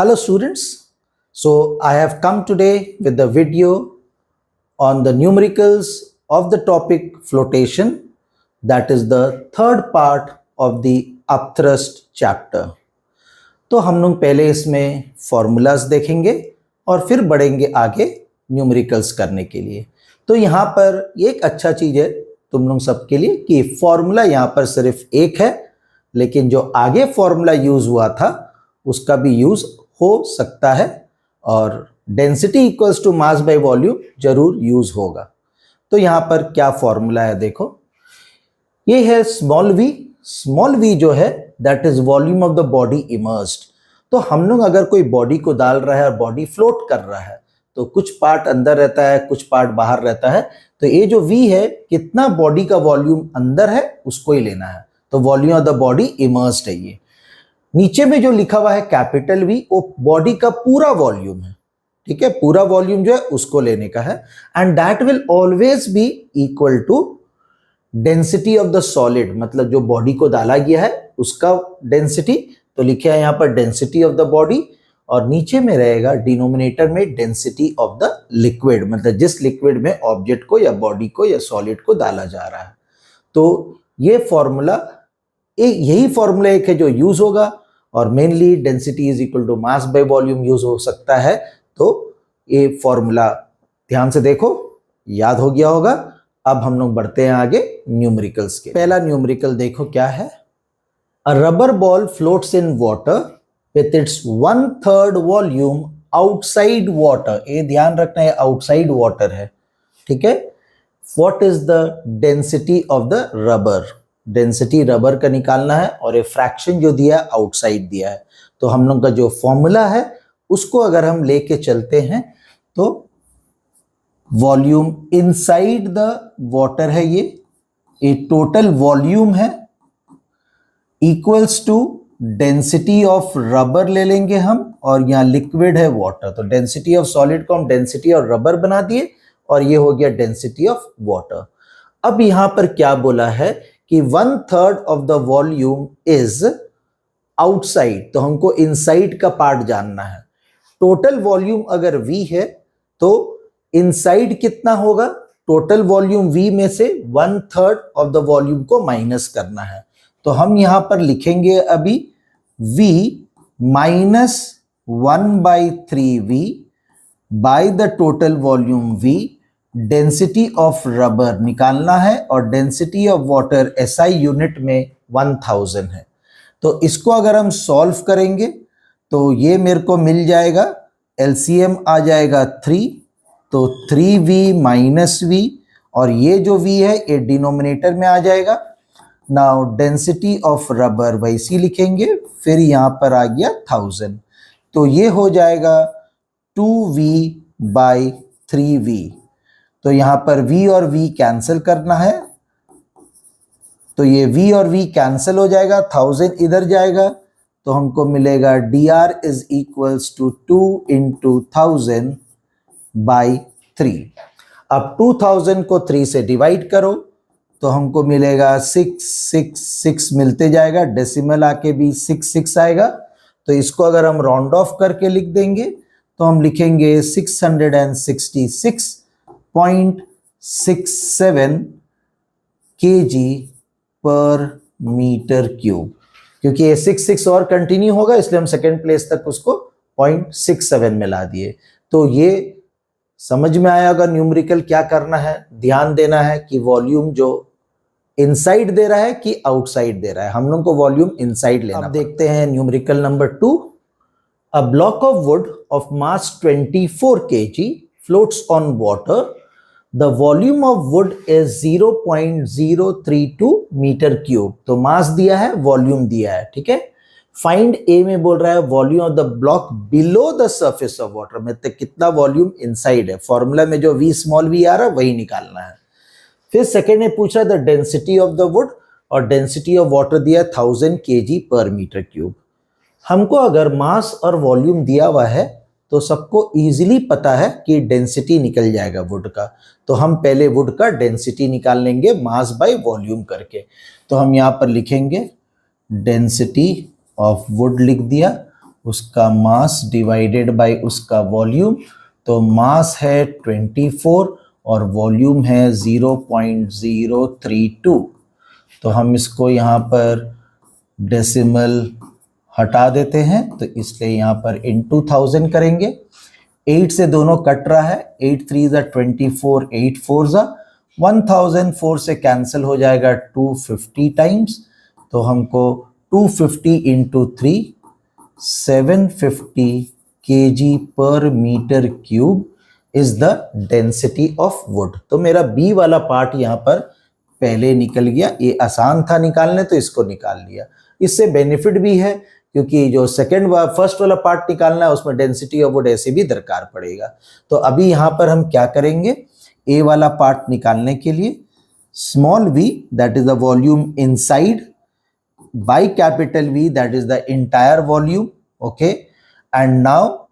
Hello students, so I have come today with the video on the numericals of the topic flotation, that is the third part of the upthrust chapter. तो हम लोग पहले इसमें formulas देखेंगे और फिर बढ़ेंगे आगे न्यूमेरिकल्स करने के लिए। तो यहाँ पर ये एक अच्छा चीज़ है तुम लोग सबके लिए कि फॉर्मूला यहाँ पर सिर्फ एक है, लेकिन जो आगे फॉर्मूला यूज़ हुआ था उसका भी यूज़ हो सकता है और density equals to mass by volume जरूर यूज़ होगा। तो यहाँ पर क्या फॉर्मूला है देखो, ये है स्मॉल v जो है that is volume of the body immersed. तो हम लोग अगर कोई बॉडी को डाल रहा है और बॉडी फ्लोट कर रहा है तो कुछ पार्ट अंदर रहता है, कुछ पार्ट बाहर रहता है। तो ये जो v है कितना बॉडी का वॉल्यूम अंदर है उसको ही लेना है, तो volume of the body immersed है ये। नीचे में जो लिखा हुआ है कैपिटल V वो बॉडी का पूरा वॉल्यूम है, ठीक है, पूरा वॉल्यूम जो है उसको लेने का है and that will always be equal to density of the solid, मतलब जो बॉडी को डाला गया है उसका डेंसिटी। तो लिखे है यहाँ पर डेंसिटी ऑफ द बॉडी और नीचे में रहेगा डिनोमिनेटर में डेंसिटी ऑफ द लिक्विड, मतलब जिस लिक्विड में ऑब्जेक्ट को या बॉडी को या सॉलिड को डाला जा रहा है। तो ये फॉर्मूला यही फॉर्मूला एक है जो यूज होगा और mainly density is equal to mass by volume use हो सकता है। तो ये फॉर्मूला ध्यान से देखो, याद हो गया होगा। अब हम लोग बढ़ते हैं आगे न्यूमेरिकल्स के। पहला न्यूमेरिकल देखो क्या है, अ rubber ball floats in water with its 1/3 volume outside water. ये ध्यान रखना है आउटसाइड वाटर है, ठीक है। What is the density of the rubber, density rubber का निकालना है और ये फ्रैक्शन जो दिया है आउटसाइड दिया है। तो हम लोग का जो फॉर्मूला है उसको अगर हम लेके चलते हैं तो वॉल्यूम इनसाइड द वाटर है, ये टोटल वॉल्यूम है equals to density of rubber ले लेंगे हम और यहाँ लिक्विड है वाटर। तो डेंसिटी ऑफ सॉलिड को हम डेंसिटी ऑफ रबर बना दिए और ये हो गया डेंसिटी ऑफ वाटर। अब यहां पर क्या बोला है कि 1/3 of the volume is outside, तो हमको इनसाइड का पार्ट जानना है। टोटल वॉल्यूम अगर V है तो इनसाइड कितना होगा, टोटल वॉल्यूम V में से 1/3 ऑफ द वॉल्यूम को माइनस करना है। तो हम यहां पर लिखेंगे अभी V minus 1/3V bye the total volume V। Density of rubber निकालना है और density of water SI unit में 1000 है। तो इसको अगर हम सॉल्व करेंगे तो ये मेरे को मिल जाएगा, LCM आ जाएगा 3, तो 3V माइनस V और ये जो V है ये डिनोमिनेटर में आ जाएगा। नाउ डेंसिटी ऑफ रबर वैसी लिखेंगे, फिर यहाँ पर आ गया 1000, तो ये हो जाएगा 2V बाई 3V। तो यहाँ पर V और V कैंसिल करना है, तो ये V और V कैंसिल हो जाएगा, 1000 इधर जाएगा तो हमको मिलेगा dr is equals to 2 into 1000 by 3। अब 2000 को 3 से डिवाइड करो तो हमको मिलेगा 666 मिलते जाएगा, डेसिमल आके भी 66 आएगा। तो इसको अगर हम राउंड ऑफ करके लिख देंगे तो हम लिखेंगे 666.67 kg पर मीटर क्यूब। क्योंकि ये 66 और कंटिन्यू होगा इसलिए हम सेकेंड प्लेस तक उसको 0.67 में ला दिए। तो ये समझ में आया होगा न्यूमेरिकल क्या करना है। ध्यान देना है कि वॉल्यूम जो इनसाइड दे रहा है कि आउटसाइड दे रहा है, हम लोग को वॉल्यूम इनसाइड लेना। अब देखते हैं numerical number 2। A block of wood of mass 24 kg floats on water. The volume of wood is 0.032 metre cube. तो मास दिया है, वॉल्यूम दिया है, ठीक है। फाइंड ए में बोल रहा है volume of the block below the surface of water, मतलब कितना वॉल्यूम इनसाइड है। फॉर्मूला में जो V स्मॉल v आ रहा है वही निकालना है। फिर सेकेंड में पूछा the density of the wood और डेंसिटी ऑफ वाटर दिया 1000 kg पर मीटर क्यूब। हमको अगर मास और वॉल्यूम दिया हुआ है तो सबको इजीली पता है कि डेंसिटी निकल जाएगा वुड का। तो हम पहले वुड का डेंसिटी निकाल लेंगे मास बाय वॉल्यूम करके। तो हम यहाँ पर लिखेंगे डेंसिटी ऑफ वुड लिख दिया उसका मास डिवाइडेड बाय उसका वॉल्यूम। तो मास है 24 और वॉल्यूम है 0.032। तो हम इसको यहाँ पर डेसिमल हटा देते हैं, तो इसलिए यहाँ पर इनटू 1000 करेंगे। 8 से दोनों कट रहा है, 8 3 ज़ा 24, 8 4 ज़ा 1004 से कैंसिल हो जाएगा 250 टाइम्स। तो हमको 250 इंटू 3 750 kg पर metre cube is the density of wood. तो मेरा बी वाला पार्ट यहाँ पर पहले निकल गया, ये आसान था निकालने तो इसको निकाल लिया। इससे बेनिफिट भी है क्योंकि जो फर्स्ट वाला पार्ट निकालना है उसमें डेंसिटी ऑफ वुड ऐसे भी दरकार पड़ेगा। तो अभी यहाँ पर हम क्या करेंगे, ए वाला पार्ट निकालने के लिए small v that is the volume inside by capital V that is the entire volume, okay, and now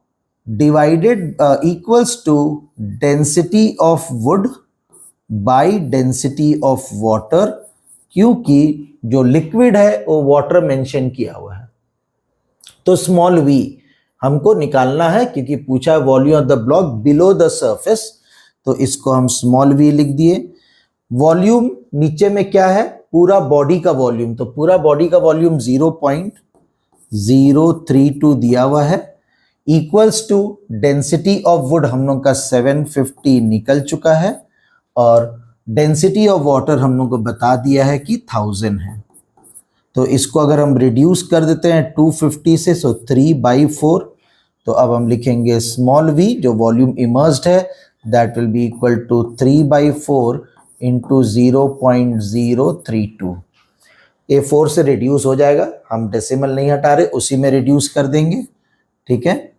divided equals to density of wood by density of water, क्योंकि जो लिक्विड है वो वाटर मेंशन किया हुआ है। तो small v हमको निकालना है क्योंकि पूछा है volume of the block below the surface, तो इसको हम स्मॉल v लिख दिए। वॉल्यूम नीचे में क्या है, पूरा बॉडी का वॉल्यूम, तो पूरा बॉडी का वॉल्यूम 0.032 दिया हुआ है, equals to density of wood हम लोग का 750 निकल चुका है और डेंसिटी ऑफ वाटर हम लोग को बता दिया है कि 1000 है। तो इसको अगर हम रिड्यूस कर देते हैं 250 से, सो 3/4। तो अब हम लिखेंगे स्मॉल v जो वॉल्यूम इमर्स्ड है that will be equal to 3/4 into 0.032। ये 4 से रिड्यूस हो जाएगा, हम डेसिमल नहीं हटा रहे, उसी में रिड्यूस कर देंगे, ठीक है।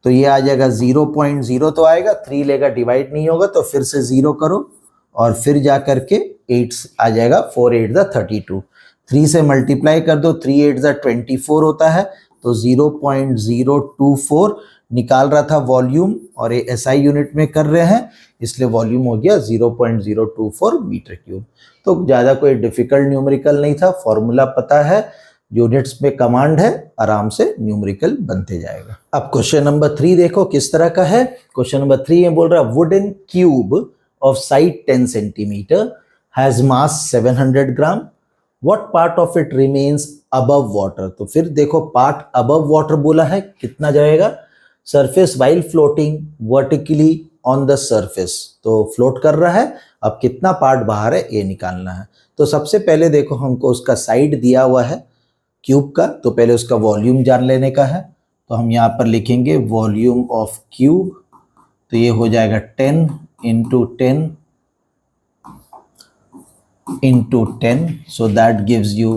तो ये आ जाएगा 0.0 तो आएगा, 3 लेगा डिवाइड नहीं होगा तो फिर से 0 करो और फिर जा करके 8 आ जाएगा, 4 8 ज़ा 32। 3 से मल्टीप्लाई कर दो, 3 8 ज़ा 24 होता है, तो 0.024 निकाल रहा था वॉल्यूम और ये SI यूनिट में कर रहे हैं इसलिए वॉल्यूम हो गया 0.024 मीटर क्यूब। तो ज़्यादा कोई डिफिकल्ट न्यूमेरिकल नहीं था, फॉर्मूला पता है, यूनिट्स में कमांड है, आराम से न्यूमेरिकल बनते जाएगा। अब क्वेश्चन नंबर 3 देखो किस तरह का है। क्वेश्चन नंबर 3 में बोल रहा है wooden cube of side 10 centimetre has mass 700 gram, what part of it remains above water. तो फिर देखो पार्ट अबव वाटर बोला है, कितना जाएगा, surface while floating vertically on the surface, तो फ्लोट कर रहा है, अब कितना पार्ट बाहर है ये निकालना है। तो सबसे पहले देखो हमको उसका साइड दिया हुआ है क्यूब का, तो पहले उसका वॉल्यूम जान लेने का है। तो हम यहाँ पर लिखेंगे वॉल्यूम ऑफ क्यूब, तो ये हो जाएगा 10 into 10 into 10, so that gives you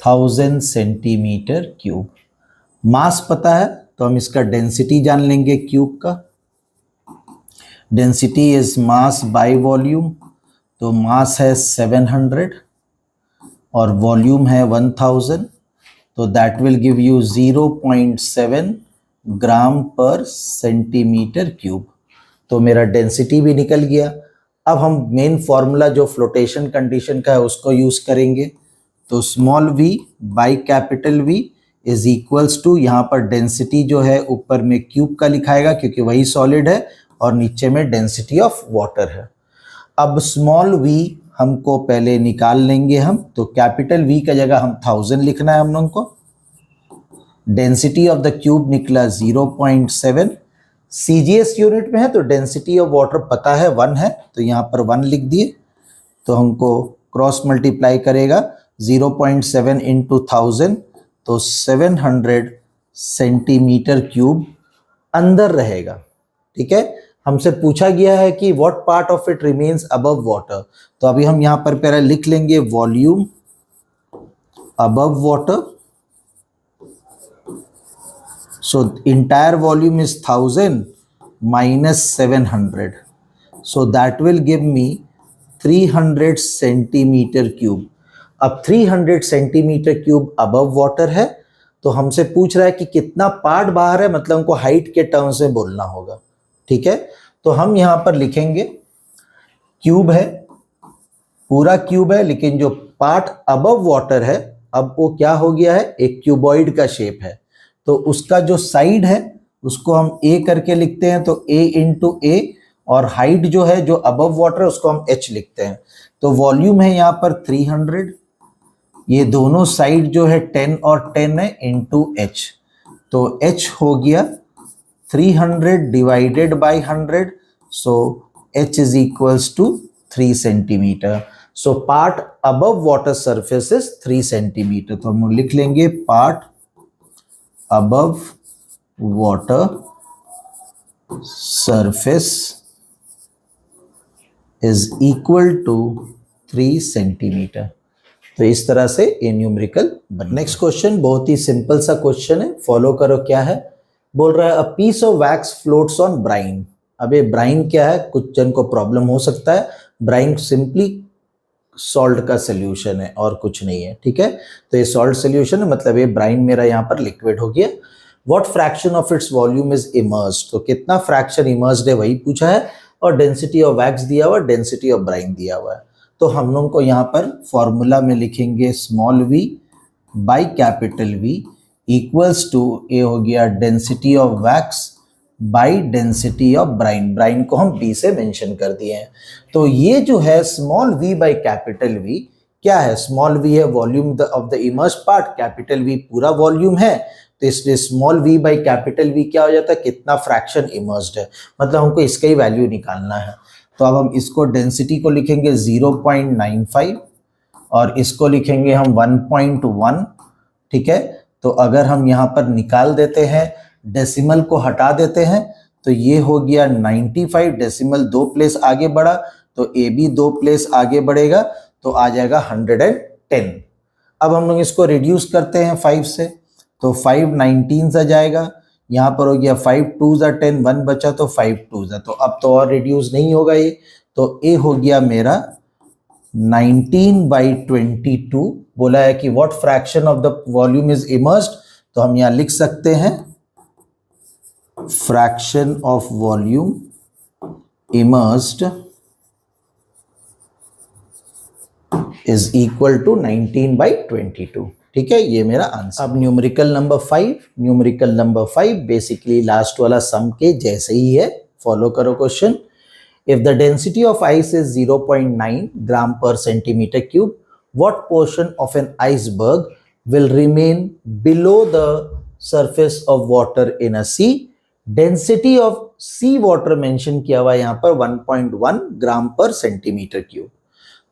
1000 centimetre cube. Mass पता है तो हम इसका डेंसिटी जान लेंगे क्यूब का, density is mass by volume, तो मास है 700 और वॉल्यूम है 1000, तो that will give you 0.7 gram per centimetre cube. तो मेरा डेंसिटी भी निकल गया। अब हम मेन फॉर्मूला जो फ्लोटेशन कंडीशन का है उसको यूज करेंगे, तो small v by capital V is equals to, यहाँ पर डेंसिटी जो है ऊपर में क्यूब का लिखाएगा क्योंकि वही सॉलिड है और नीचे में डेंसिटी ऑफ वाटर है। अब स्मॉल v हमको पहले निकाल लेंगे हम, तो कैपिटल V का जगह हम 1000 लिखना है हम लोग को। डेंसिटी ऑफ द क्यूब निकला 0.7, CGS यूनिट में है तो डेंसिटी ऑफ वाटर पता है 1 है, तो यहाँ पर 1 लिख दिए। तो हमको क्रॉस मल्टीप्लाई करेगा 0.7 इंटू 1000, तो 700 सेंटीमीटर क्यूब अंदर रहेगा, ठीक है। हमसे पूछा गया है कि what part of it remains above water, तो अभी हम यहाँ पर पहले लिख लेंगे volume above water, so entire volume is 1000 minus 700, so that will give me 300 centimetre cube. अब 300 सेंटीमीटर क्यूब अबव वाटर है, तो हमसे पूछ रहा है कि कितना पार्ट बाहर है, मतलब हमको हाइट के टर्म्स में बोलना होगा, ठीक है। तो हम यहाँ पर लिखेंगे क्यूब है, पूरा क्यूब है, लेकिन जो पार्ट अबव वाटर है अब वो क्या हो गया है, एक क्यूबॉइड का शेप है, तो उसका जो साइड है उसको हम a करके लिखते हैं, तो a इंटू ए, और हाइट जो है जो अबव वाटर है उसको हम h लिखते हैं। तो वॉल्यूम है यहाँ पर 300, ये दोनों साइड जो है 10 और 10 है इंटू h, तो h हो गया 300 divided by 100, so h is equals to 3 centimetre. So part above water surface is 3 centimetre, तो हम लिख लेंगे part above water surface is equal to 3 centimetre. तो इस तरह से ये न्यूमेरिकल बन। नेक्स्ट क्वेश्चन बहुत ही सिंपल सा क्वेश्चन है, फॉलो करो। क्या है, बोल रहा है a piece of wax floats on brine. अब ये ब्राइन क्या है, कुछ जन को प्रॉब्लम हो सकता है। ब्राइन सिंपली सॉल्ट का सोल्यूशन है और कुछ नहीं है, ठीक है। तो ये सॉल्ट सोल्यूशन है, मतलब ये ब्राइन मेरा यहाँ पर लिक्विड हो गया। What fraction of its volume is immersed, तो कितना फ्रैक्शन इमर्स्ड है वही पूछा है, और डेंसिटी ऑफ वैक्स दिया हुआ, डेंसिटी ऑफ ब्राइन दिया हुआ है। तो हम लोग को यहाँ पर फॉर्मूला में लिखेंगे small v by capital V equals to, ये हो गया density of wax by density of brine. Brine को हम b से मेंशन कर दिए हैं। तो ये जो है small v by capital V क्या है, स्मॉल v है volume of the immersed part, capital V पूरा वॉल्यूम है, तो इसलिए small v by capital V क्या हो जाता है, कितना फ्रैक्शन इमर्स्ड है, मतलब हमको इसका ही वैल्यू निकालना है। तो अब हम इसको डेंसिटी को लिखेंगे 0.95 और इसको लिखेंगे हम 1.1, ठीक है। तो अगर हम यहाँ पर निकाल देते हैं, डेसिमल को हटा देते हैं, तो ये हो गया 95, डेसिमल 2 प्लेस आगे बढ़ा, तो ए भी 2 प्लेस आगे बढ़ेगा, तो आ जाएगा 110। अब हम लोग इसको रिड्यूस करते हैं 5 से, तो 5 19 आ जाएगा, यहाँ पर हो गया 5 2 10, 1 बचा तो 5 2, तो अब तो और रिड्यूस नहीं होगा ये, तो ए हो गया मेरा 19/22। बोला है कि what fraction of the volume is immersed, तो हम यहाँ लिख सकते हैं fraction of volume immersed is equal to 19/22, ठीक है। ये मेरा आंसर। अब numerical number 5, numerical number 5 basically last वाला सम के जैसे ही है, फॉलो करो question. If the density of ice is 0.9 gram per centimetre cube, what portion of an iceberg will remain below the surface of water in a sea. Density of sea water mention किया हुआ है यहाँ पर 1.1 gram per centimetre cube.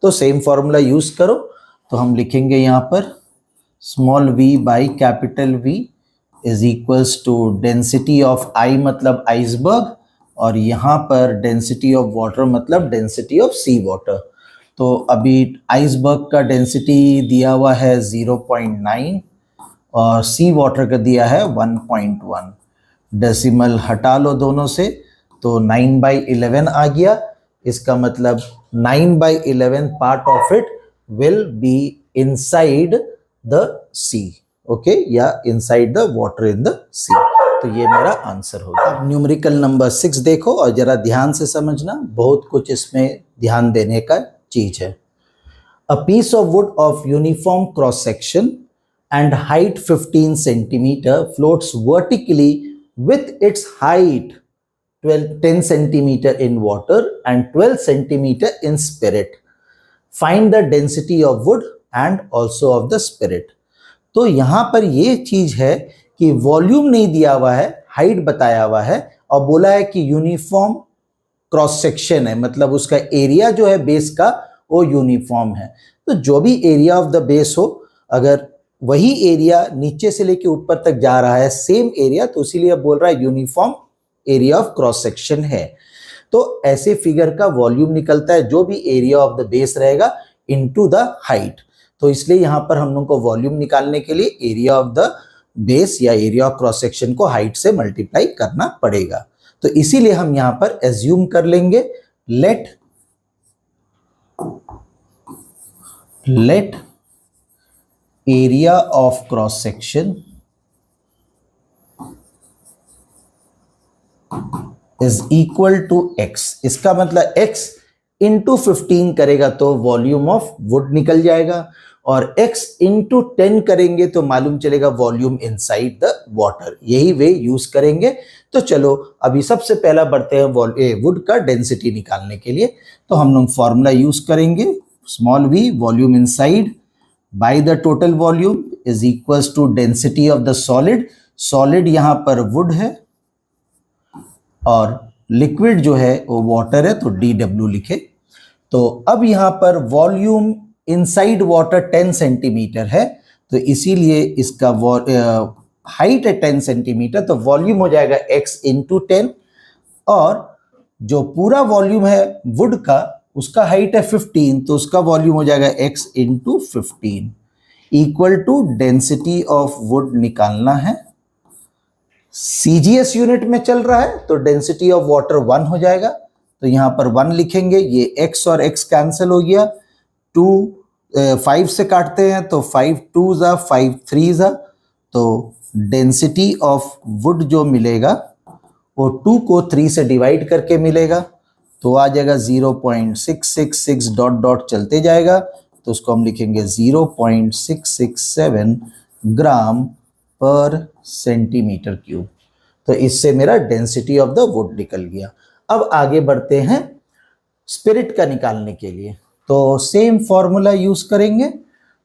तो same formula use करो, तो हम लिखेंगे यहाँ पर small v by capital V is equals to density of I मतलब आइसबर्ग, और यहाँ पर डेंसिटी ऑफ वाटर मतलब डेंसिटी ऑफ सी वाटर। तो अभी आइसबर्ग का डेंसिटी दिया हुआ है 0.9 और सी वाटर का दिया है 1.1, डेसिमल हटा लो दोनों से, तो 9/11 आ गया। इसका मतलब 9/11 part of it will be inside the sea, okay, या inside the water in the sea. तो ये मेरा आंसर होगा। अब न्यूमेरिकल नंबर 6 देखो और जरा ध्यान से समझना, बहुत कुछ इसमें ध्यान देने का चीज है। A piece of wood of uniform cross section and height 15 centimeter floats vertically with its height 10 centimeter in water and 12 centimeter in spirit. Find the density of wood and also of the spirit. तो यहां पर ये चीज है कि volume नहीं दिया हुआ है, हाइट बताया हुआ है, और बोला है कि यूनिफॉर्म क्रॉस सेक्शन है, मतलब उसका एरिया जो है बेस का वो यूनिफॉर्म है। तो जो भी एरिया ऑफ द बेस हो, अगर वही एरिया नीचे से लेके ऊपर तक जा रहा है सेम एरिया, तो इसीलिए बोल रहा है uniform area of cross section है। तो ऐसे फिगर का वॉल्यूम निकलता है जो भी एरिया ऑफ द बेस रहेगा इनटू द हाइट। तो इसलिए यहां पर हम लोग को वॉल्यूम निकालने के लिए एरिया ऑफ द बेस या एरिया ऑफ क्रॉस सेक्शन को हाइट से मल्टीप्लाई करना पड़ेगा। तो इसीलिए हम यहां पर एज्यूम कर लेंगे let area of cross section is equal to x। इसका मतलब x इंटू 15 करेगा तो वॉल्यूम ऑफ वुड निकल जाएगा। और x इंटू 10 करेंगे तो मालूम चलेगा वॉल्यूम इनसाइड द वाटर, यही वे यूज करेंगे। तो चलो अभी सबसे पहला बढ़ते हैं वुड का डेंसिटी निकालने के लिए। तो हम लोग फॉर्मूला यूज करेंगे, small v volume inside by the total volume is equals to density of the solid. Solid यहां पर वुड है और लिक्विड जो है वो वाटर है, तो dw लिखे। तो अब यहां पर वॉल्यूम इनसाइड वाटर 10 सेंटीमीटर है, तो इसीलिए इसका हाइट है 10 सेंटीमीटर, तो वॉल्यूम हो जाएगा x इंटू 10, और जो पूरा वॉल्यूम है वुड का उसका हाइट है 15, तो उसका वॉल्यूम हो जाएगा x into 15 equal to density of wood निकालना है। CGS यूनिट में चल रहा है तो डेंसिटी ऑफ वाटर 1 हो जाएगा, तो यहां पर 1 लिखेंगे, ये x और x कैंसिल हो गया, 5 से काटते हैं तो 5 2 जा 5 3 जा, तो डेंसिटी ऑफ वुड जो मिलेगा वो 2 को 3 से डिवाइड करके मिलेगा, तो आ जाएगा 0.666 डॉट डॉट चलते जाएगा, तो उसको हम लिखेंगे 0.667 ग्राम पर सेंटीमीटर क्यूब। तो इससे मेरा डेंसिटी ऑफ द वुड निकल गया। अब आगे बढ़ते हैं स्पिरिट का निकालने के लिए, तो सेम फॉर्मूला यूज करेंगे।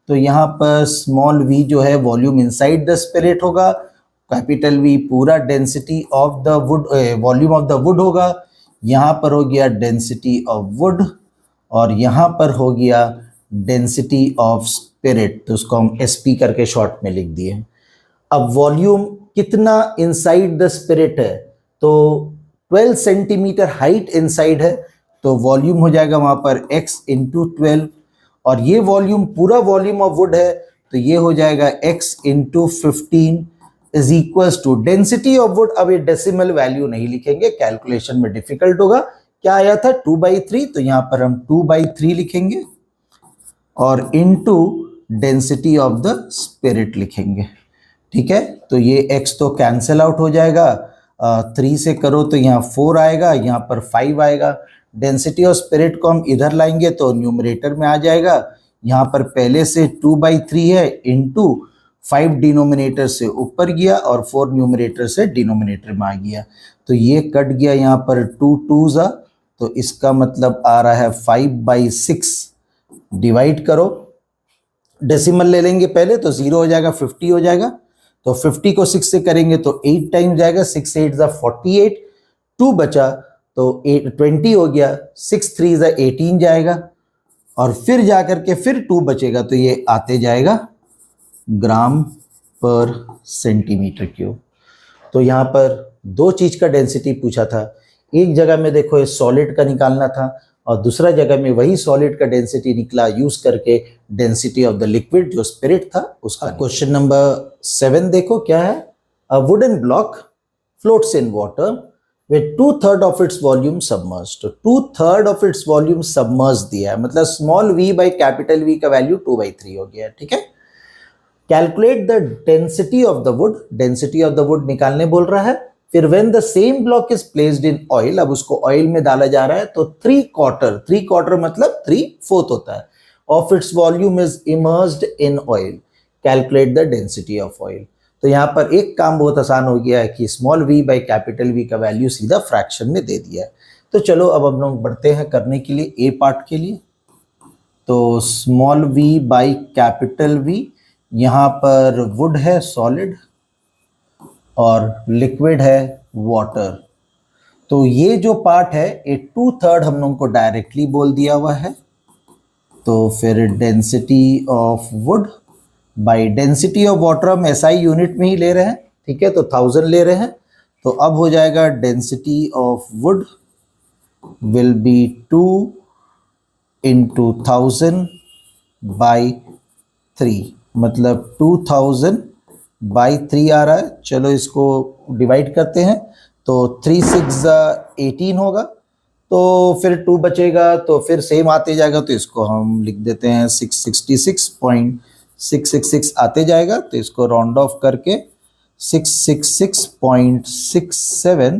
तो यहाँ पर स्मॉल v जो है वॉल्यूम इनसाइड द स्पिरिट होगा, कैपिटल V पूरा density of the wood volume of the wood होगा, यहाँ पर हो गया डेंसिटी ऑफ वुड और यहाँ पर हो गया डेंसिटी ऑफ स्पिरिट, तो उसको हम SP करके शॉर्ट में लिख दिए। अब वॉल्यूम कितना इनसाइड द स्पिरिट है, तो 12 सेंटीमीटर हाइट इनसाइड है, तो वॉल्यूम हो जाएगा वहां पर x इंटू 12, और ये वॉल्यूम पूरा वॉल्यूम ऑफ वुड है, तो ये हो जाएगा x into 15 is equals to density of wood. अब ये डेसिमल वैल्यू नहीं लिखेंगे, कैलकुलेशन में डिफिकल्ट होगा। क्या आया था 2/3, तो यहाँ पर हम 2/3 लिखेंगे और into density of the spirit लिखेंगे। ठीक है, तो ये x तो कैंसिल आउट हो जाएगा, 3 से करो तो यहाँ 4 आएगा, यहाँ पर 5 आएगा। डेंसिटी ऑफ स्पिरिट को हम इधर लाएंगे तो न्यूमरेटर में आ जाएगा, यहाँ पर पहले से 2/3 है इंटू 5 डिनोमिनेटर से ऊपर गया और 4 न्यूमरेटर से डिनोमिनेटर में आ गया, तो ये कट गया यहाँ पर 2 2 जा, तो इसका मतलब आ रहा है 5/6 डिवाइड करो, डेसिमल ले लेंगे पहले तो 0 हो जाएगा, 50 हो जाएगा, तो 50 को 6 से करेंगे तो 8 टाइम जाएगा, 6 8 जा 48, 2 बचा तो 20 हो गया, 6 3 जा 18 जाएगा, और फिर जाकर के फिर 2 बचेगा, तो ये आते जाएगा ग्राम पर सेंटीमीटर क्यूब। तो यहाँ पर दो चीज का डेंसिटी पूछा था, एक जगह में देखो ये सॉलिड का निकालना था और दूसरा जगह में वही सॉलिड का डेंसिटी निकला यूज करके डेंसिटी ऑफ द लिक्विड जो स्पिरिट था उसका। क्वेश्चन नंबर 7 देखो क्या है, a wooden block floats in water with 2/3 of its volume submerged, तो 2/3 of its volume submerged दिया है, मतलब small v by capital V का वैल्यू 2/3 हो गया। ठीक है, calculate the density of the wood, density of the wood निकालने बोल रहा है। फिर when the same block is placed in oil, अब उसको ऑयल में डाला जा रहा है, तो 3/4 मतलब 3/4 होता है, of its volume is immersed in oil, calculate the density of oil. तो यहाँ पर एक काम बहुत आसान हो गया है कि small v by capital V का वैल्यू सीधा फ्रैक्शन में दे दिया है। तो चलो अब हम लोग बढ़ते हैं करने के लिए ए पार्ट के लिए। तो small v by capital V, यहाँ पर वुड है सॉलिड और लिक्विड है वाटर, तो ये जो पार्ट है ये 2/3 हम लोग को डायरेक्टली बोल दिया हुआ है, तो फिर density of would buy density of water हम SI यूनिट में ही ले रहे हैं। ठीक है, तो 1000 ले रहे हैं, तो अब हो जाएगा density of would will be 2 into 1000 by 3, मतलब 2000 बाई 3 आ रहा है। चलो इसको डिवाइड करते हैं, तो 3 6 18 होगा, तो फिर 2 बचेगा, तो फिर सेम आते जाएगा, तो इसको हम लिख देते हैं 666.666 आते जाएगा, तो इसको राउंड ऑफ करके 666.67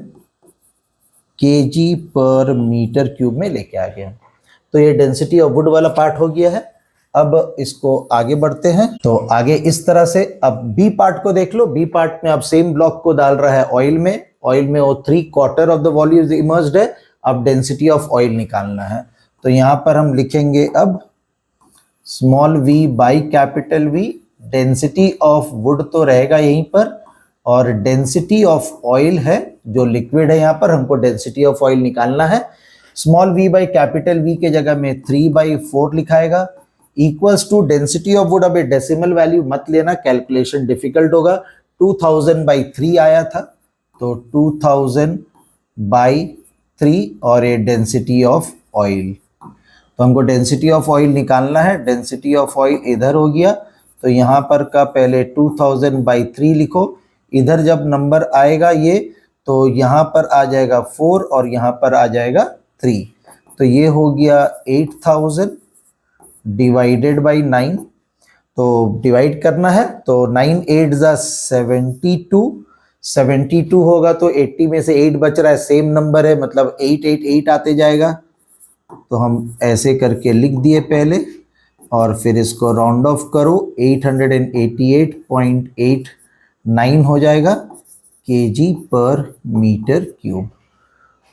kg पर मीटर क्यूब में लेके आ गया। तो ये डेंसिटी ऑफ वुड वाला पार्ट हो गया है। अब इसको आगे बढ़ते हैं। तो आगे इस तरह से अब बी पार्ट को देख लो। बी पार्ट में अब सेम ब्लॉक को डाल रहा है ऑयल में। ऑयल में वो 3/4 ऑफ द वॉल्यूम इमर्ज्ड है। अब डेंसिटी ऑफ ऑयल निकालना है। तो यहाँ पर हम लिखेंगे अब small v by capital V। Density of wood तो रहेगा यहीं पर, और डेंसिटी ऑफ ऑयल है जो लिक्विड है, यहाँ पर हमको डेंसिटी ऑफ ऑयल निकालना है। Small v by capital V के जगह में 3/4 लिखाएगा, equals to density of wood. अब ये डेसिमल वैल्यू मत लेना, कैलकुलेशन डिफिकल्ट होगा। 2000/3 आया था, तो 2000/3 और ये डेंसिटी ऑफ ऑयल। तो हमको डेंसिटी ऑफ ऑयल निकालना है। डेंसिटी ऑफ ऑयल इधर हो गया, तो यहाँ पर का पहले 2000/3 लिखो। इधर जब नंबर आएगा ये, तो यहाँ पर आ जाएगा 4 और यहाँ पर आ जाएगा 3। तो ये हो गया 8000 डिवाइडेड बाई 9। तो डिवाइड करना है, तो 9 8 जा 72। 72 होगा तो 80 में से 8 बच रहा है, सेम नंबर है, मतलब 888 आते जाएगा। तो हम ऐसे करके लिख दिए पहले, और फिर इसको राउंड ऑफ करो, 888.89 हो जाएगा kg/m³।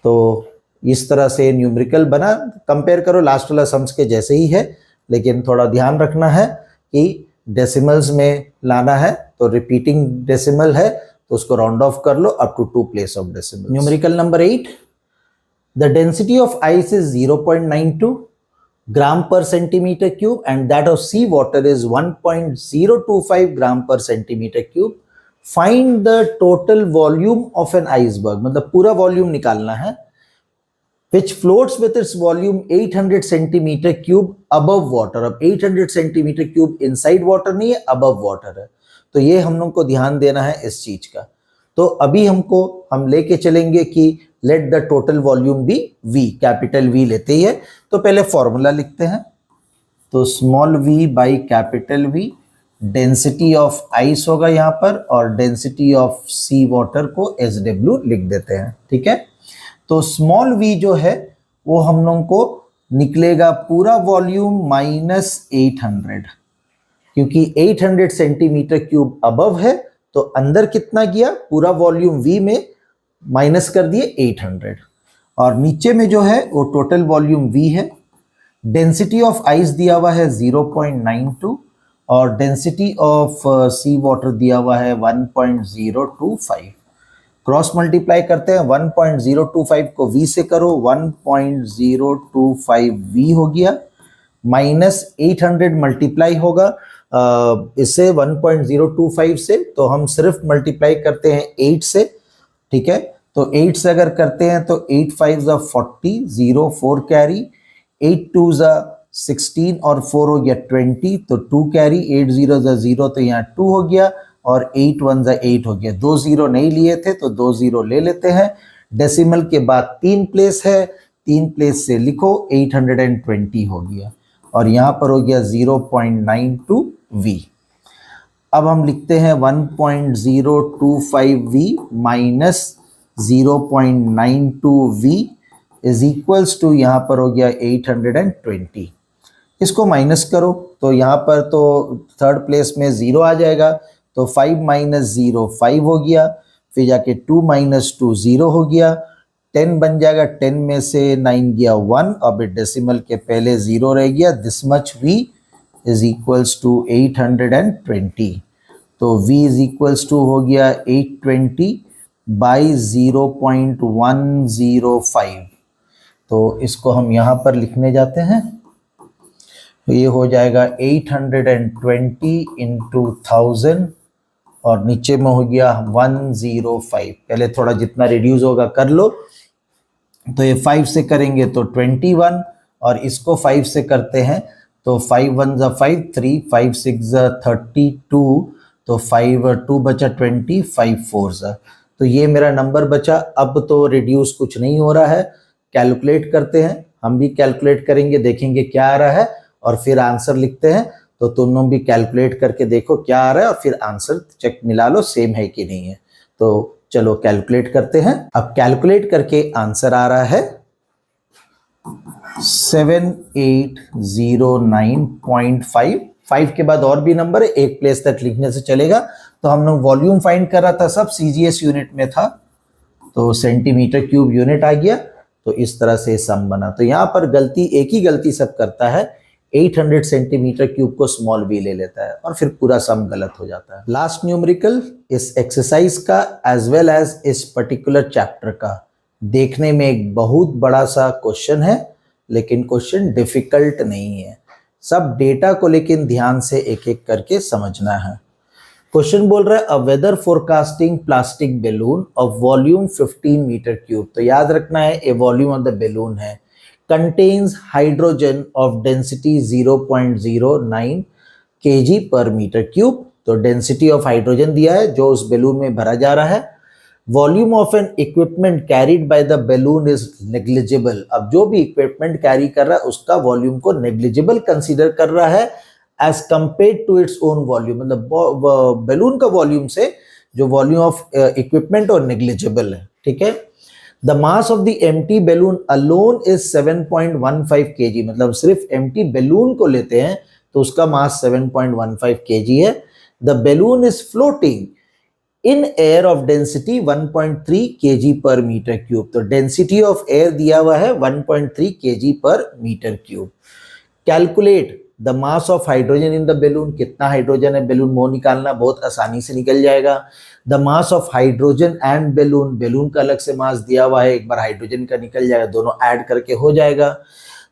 तो इस तरह से न्यूमेरिकल बना। कंपेयर करो लास्ट वाला सम्स के जैसे ही है, लेकिन थोड़ा ध्यान रखना है कि डेसिमल्स में लाना है। तो रिपीटिंग डेसिमल है तो उसको राउंड ऑफ कर लो up to 2 place of decimal. Numerical number 8, the density of ice is 0.92 gram per centimeter cube and that of sea water is 1.025 gram per centimeter cube. Find the total volume of an iceberg, मतलब पूरा volume निकालना है, which floats with its volume 800 centimeter cube above water. अब 800 centimeter cube inside water नहीं है, above water है। तो ये हम लोग को ध्यान देना है इस चीज का। तो अभी हम लेके चलेंगे कि let the total volume be V, capital V लेते ही है। तो पहले फॉर्मूला लिखते हैं। तो small v by capital V, density of ice होगा यहाँ पर, और डेंसिटी ऑफ सी वाटर को SW लिख देते हैं, ठीक है। तो स्मॉल v जो है वो हम लोग को निकलेगा पूरा वॉल्यूम माइनस 800, क्योंकि 800 सेंटीमीटर क्यूब अबव है, तो अंदर कितना गया, पूरा वॉल्यूम v में माइनस कर दिए 800, और नीचे में जो है वो टोटल वॉल्यूम v है। डेंसिटी ऑफ आइस दिया हुआ है 0.92 और डेंसिटी ऑफ सी वाटर दिया हुआ है 1.025। क्रॉस मल्टीप्लाई करते हैं, 1.025 को v से करो, 1.025 v हो गया, माइनस 800 मल्टीप्लाई होगा इससे 1.025 से, तो हम सिर्फ मल्टीप्लाई करते हैं 8 से, ठीक है। तो 8 से अगर करते हैं तो 8 5 जा 40, 0 4 कैरी, 8 2 जा 16 और 4 हो गया 20, तो 2 कैरी, 8 0 जा 0, तो यहाँ 2 हो गया, और 8 1 जा 8 हो गया। 2 0 नहीं लिए थे तो 2 0 ले लेते हैं। डेसिमल के बाद 3 प्लेस है, 3 प्लेस से लिखो, 820 हो गया, और यहाँ पर हो गया 0.92 V। अब हम लिखते हैं 1.025 V minus 0.92 V is equals to, यहाँ पर हो गया 820। इसको माइनस करो तो यहाँ पर तो थर्ड प्लेस में 0 आ जाएगा, तो 5 माइनस 0 5 हो गया, फिर जाके 2 माइनस 2 0 हो गया, 10 बन जाएगा, 10 में से 9 गया 1, अब डेसिमल के पहले 0 रह गया। This much V is equals to 820, तो V इज इक्वल्स टू हो गया 820 बाई 0.105। तो इसको हम यहाँ पर लिखने जाते हैं, तो ये हो जाएगा 820 इंटू 1000 और नीचे में हो गया 105। पहले थोड़ा जितना रिड्यूस होगा कर लो, तो ये 5 से करेंगे तो 21, और इसको 5 से करते हैं तो 5 1 जा 5, 3 5 6 जा 32, तो 5 2 बचा 20, 5 4 जा, तो ये मेरा नंबर बचा। अब तो रिड्यूस कुछ नहीं हो रहा है, कैलकुलेट करते हैं, हम भी कैलकुलेट करेंगे, देखेंगे क्या आ रहा है और फिर आंसर लिखते हैं। तो तुम लोग भी कैलकुलेट करके देखो क्या आ रहा है और फिर आंसर चेक मिला लो सेम है कि नहीं है। तो चलो कैलकुलेट करते हैं। अब कैलकुलेट करके आंसर आ रहा है 7809.5, 5 के बाद और भी नंबर है, एक प्लेस तक लिखने से चलेगा। तो हम लोग वॉल्यूम फाइंड कर रहा था, सब सीजीएस यूनिट में था, तो सेंटीमीटर क्यूब यूनिट आ गया। तो इस तरह से सम बना। तो यहाँ पर गलती, एक ही गलती सब करता है, 800 सेंटीमीटर क्यूब को स्मॉल बी ले लेता है और फिर पूरा सम गलत हो जाता है। लास्ट न्यूमेरिकल इस एक्सरसाइज का एज वेल एज इस पर्टिकुलर चैप्टर का देखने में एक बहुत बड़ा सा क्वेश्चन है, लेकिन क्वेश्चन डिफिकल्ट नहीं है। सब डेटा को लेकिन ध्यान से एक एक करके समझना है। क्वेश्चन बोल रहा है a weather forecasting plastic balloon of volume 15 metre cube. तो याद रखना है a volume of the balloon है, contains hydrogen of density 0.09 kg पर मीटर क्यूब। तो डेंसिटी ऑफ हाइड्रोजन दिया है जो उस बैलून में भरा जा रहा है। Volume of N equipment carried bye the balloon is negligible. अब जो भी इक्विपमेंट कैरी कर रहा है उसका वॉल्यूम को नेग्लिजिबल कंसीडर कर रहा है as compare to its own volume. मतलब बैलून का वॉल्यूम से जो वॉल्यूम ऑफ इक्विपमेंट और नेग्लिजिबल है, ठीक है। The mass of the empty balloon alone is 7.15 kg। मतलब सिर्फ एम्प्टी बैलून को लेते हैं तो उसका मास 7.15 kg है। The balloon is floating in air of density 1.3 kg पर मीटर क्यूब। तो डेंसिटी ऑफ एयर दिया हुआ है 1.3 kg पर metre cube. Calculate the mass of hydrogen in the balloon. कितना हाइड्रोजन है, बैलून मोह निकालना बहुत आसानी से निकल जाएगा। The mass of hydrogen and balloon, balloon का अलग से मास दिया हुआ है, एक बार हाइड्रोजन का निकल जाएगा, दोनों ऐड करके हो जाएगा।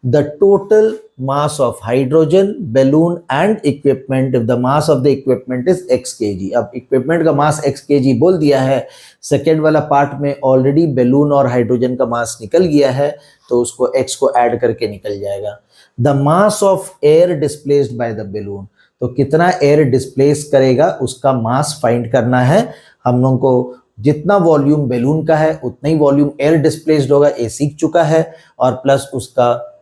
The total mass of hydrogen, balloon and equipment, the mass of the equipment is x kg। अब इक्विपमेंट का मास x kg बोल दिया है, सेकेंड वाला पार्ट में ऑलरेडी बैलून और हाइड्रोजन का मास निकल गया है, तो उसको x को ऐड करके निकल जाएगा। The mass of air displaced by the balloon, तो कितना एयर डिस्प्लेस करेगा उसका मास फाइंड करना है हम लोगों को। जितना वॉल्यूम बैलून का है उतना ही वॉल्यूम एयर डिस्प्लेस्ड होगा, ये सीख चुका है, और प्लस उसका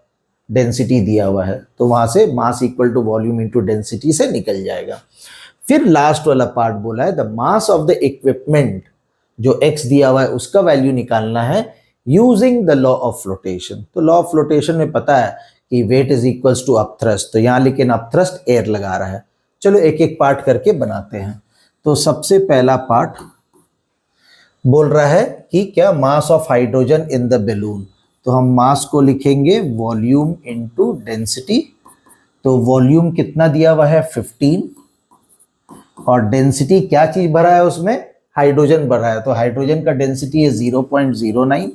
डेंसिटी दिया हुआ है, तो वहां से mass equal to volume into density से निकल जाएगा। फिर लास्ट वाला पार्ट बोला है the mass of the equipment, जो x दिया हुआ है उसका वैल्यू निकालना है using the law of flotation. तो लॉ ऑफ फ्लोटेशन में पता है कि weight is equals to upthrust, तो यहाँ लेकिन अपथ्रस्ट एयर लगा रहा है। चलो एक एक पार्ट करके बनाते हैं। तो सबसे पहला पार्ट बोल रहा है कि क्या मास of hydrogen in the balloon. तो हम मास को लिखेंगे वॉल्यूम इनटू डेंसिटी। तो वॉल्यूम कितना दिया हुआ है 15, और डेंसिटी क्या चीज भरा है उसमें, हाइड्रोजन भरा है, तो हाइड्रोजन का डेंसिटी है 0.09।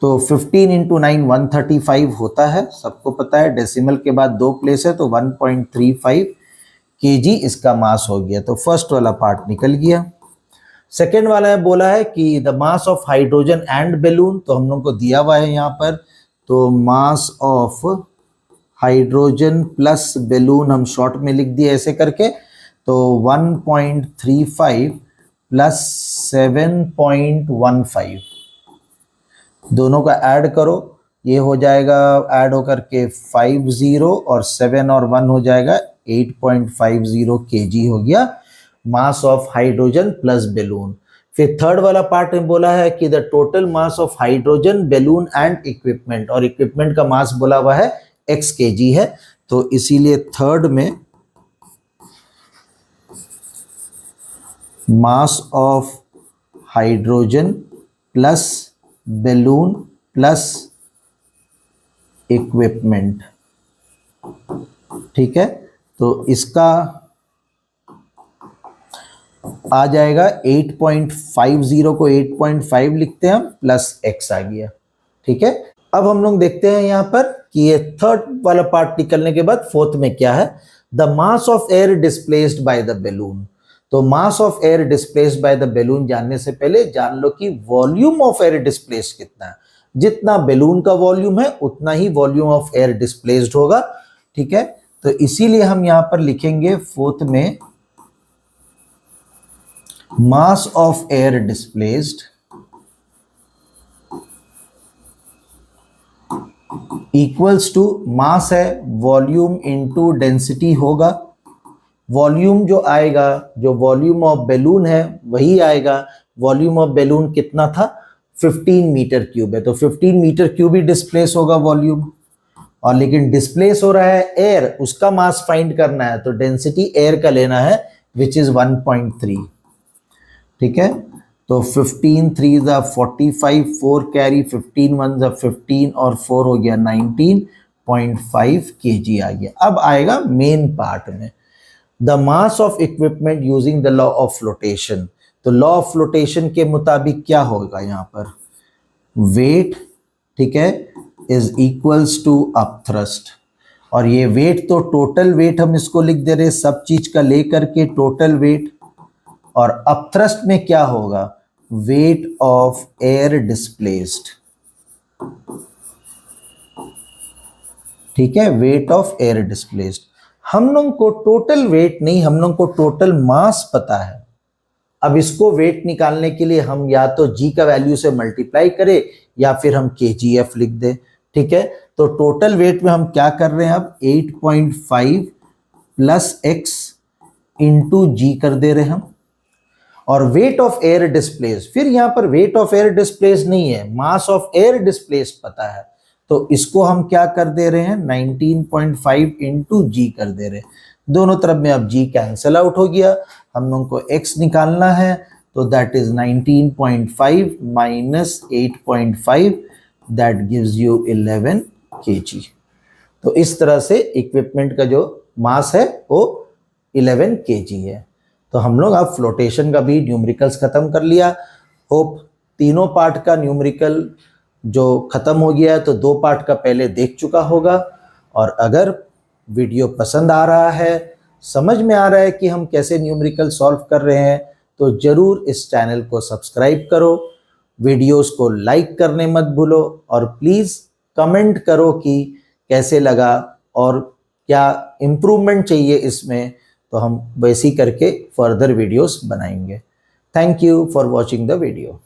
तो 15 इंटू 9 135 होता है, सबको पता है। डेसिमल के बाद 2 प्लेस है तो 1.35 kg इसका मास हो गया। तो फर्स्ट वाला पार्ट निकल गया। सेकेंड वाला है बोला है कि the mass of hydrogen and balloon, तो हम लोग को दिया हुआ है यहाँ पर, तो mass of hydrogen plus balloon हम शॉर्ट में लिख दिए ऐसे करके, तो 1.35 प्लस 7.15, दोनों का ऐड करो, ये हो जाएगा ऐड होकर के 50 और 7 और 1 हो जाएगा 8.50 kg हो गया मास ऑफ हाइड्रोजन प्लस बैलून। फिर थर्ड वाला पार्ट में बोला है कि the total mass of hydrogen, balloon and equipment, और इक्विपमेंट का मास बोला हुआ है x kg है, तो इसीलिए थर्ड में mass of hydrogen plus balloon plus equipment, ठीक है। तो इसका आ जाएगा 8.50 को 8.5 लिखते हैं हम, प्लस x आ गया, ठीक है। अब हम लोग देखते हैं यहाँ पर कि ये थर्ड वाला पार्ट निकलने के बाद फोर्थ में क्या है, the mass of air displaced by the balloon. तो mass of air displaced by the balloon जानने से पहले जान लो कि वॉल्यूम ऑफ एयर डिस्प्लेस्ड कितना है। जितना बैलून का वॉल्यूम है उतना ही वॉल्यूम ऑफ एयर डिस्प्लेस्ड होगा, ठीक है। तो इसीलिए हम यहां पर लिखेंगे फोर्थ में mass of air displaced equals to, mass है वॉल्यूम इनटू डेंसिटी होगा। वॉल्यूम जो आएगा, जो वॉल्यूम ऑफ बैलून है वही आएगा। वॉल्यूम ऑफ बैलून कितना था 15 मीटर क्यूब है, तो 15 मीटर क्यूब ही डिस्प्लेस होगा वॉल्यूम, और लेकिन डिस्प्लेस हो रहा है एयर, उसका मास फाइंड करना है, तो डेंसिटी एयर का लेना है विच इज 1.3। ठीक है, तो 15 3 ज़ा 45, 4 कैरी, 15 1 ज़ा 15 और 4 हो गया 19.5 kg आ गया। अब आएगा मेन पार्ट में, the mass of equipment using the law of flotation. तो लॉ ऑफ फ्लोटेशन के मुताबिक क्या होगा यहाँ पर, वेट, ठीक है, इज इक्वल्स टू अपथ्रस्ट, और ये वेट तो टोटल वेट हम इसको लिख दे रहे सब चीज का लेकर के टोटल वेट, और अपथ्रस्ट में क्या होगा, वेट ऑफ एयर डिस्प्लेस्ड। ठीक है, वेट ऑफ एयर डिस्प्लेस्ड। हम लोग को टोटल वेट नहीं, हम लोग को टोटल मास पता है। अब इसको वेट निकालने के लिए हम या तो g का वैल्यू से मल्टीप्लाई करें या फिर हम kgf लिख दें। ठीक है, तो टोटल वेट में हम क्या कर रहे हैं, अब 8.5 प्लस x इंटू जी कर दे रहे हैं हम, और वेट ऑफ एयर डिस्प्लेस, फिर यहां पर वेट ऑफ एयर डिस्प्लेस नहीं है, मास ऑफ एयर डिस्प्लेस पता है, तो इसको हम क्या कर दे रहे हैं, 19.5 इंटू जी कर दे रहे हैं। दोनों तरफ में अब g कैंसिल आउट हो गया, हम लोग को x निकालना है, तो that is 19.5 minus 8.5, that gives you 11 kg। तो इस तरह से इक्विपमेंट का जो मास है वो 11 kg है। तो हम लोग अब फ्लोटेशन का भी न्यूमेरिकल्स खत्म कर लिया। होप तीनों पार्ट का न्यूमेरिकल जो खत्म हो गया है, तो 2 पार्ट का पहले देख चुका होगा। और अगर वीडियो पसंद आ रहा है, समझ में आ रहा है कि हम कैसे न्यूमेरिकल सॉल्व कर रहे हैं, तो ज़रूर इस चैनल को सब्सक्राइब करो, वीडियोस को लाइक करने मत भूलो, और प्लीज़ कमेंट करो कि कैसे लगा और क्या इम्प्रूवमेंट चाहिए इसमें, तो हम वैसे ही करके फर्दर वीडियोस बनाएंगे। Thank you for watching the video.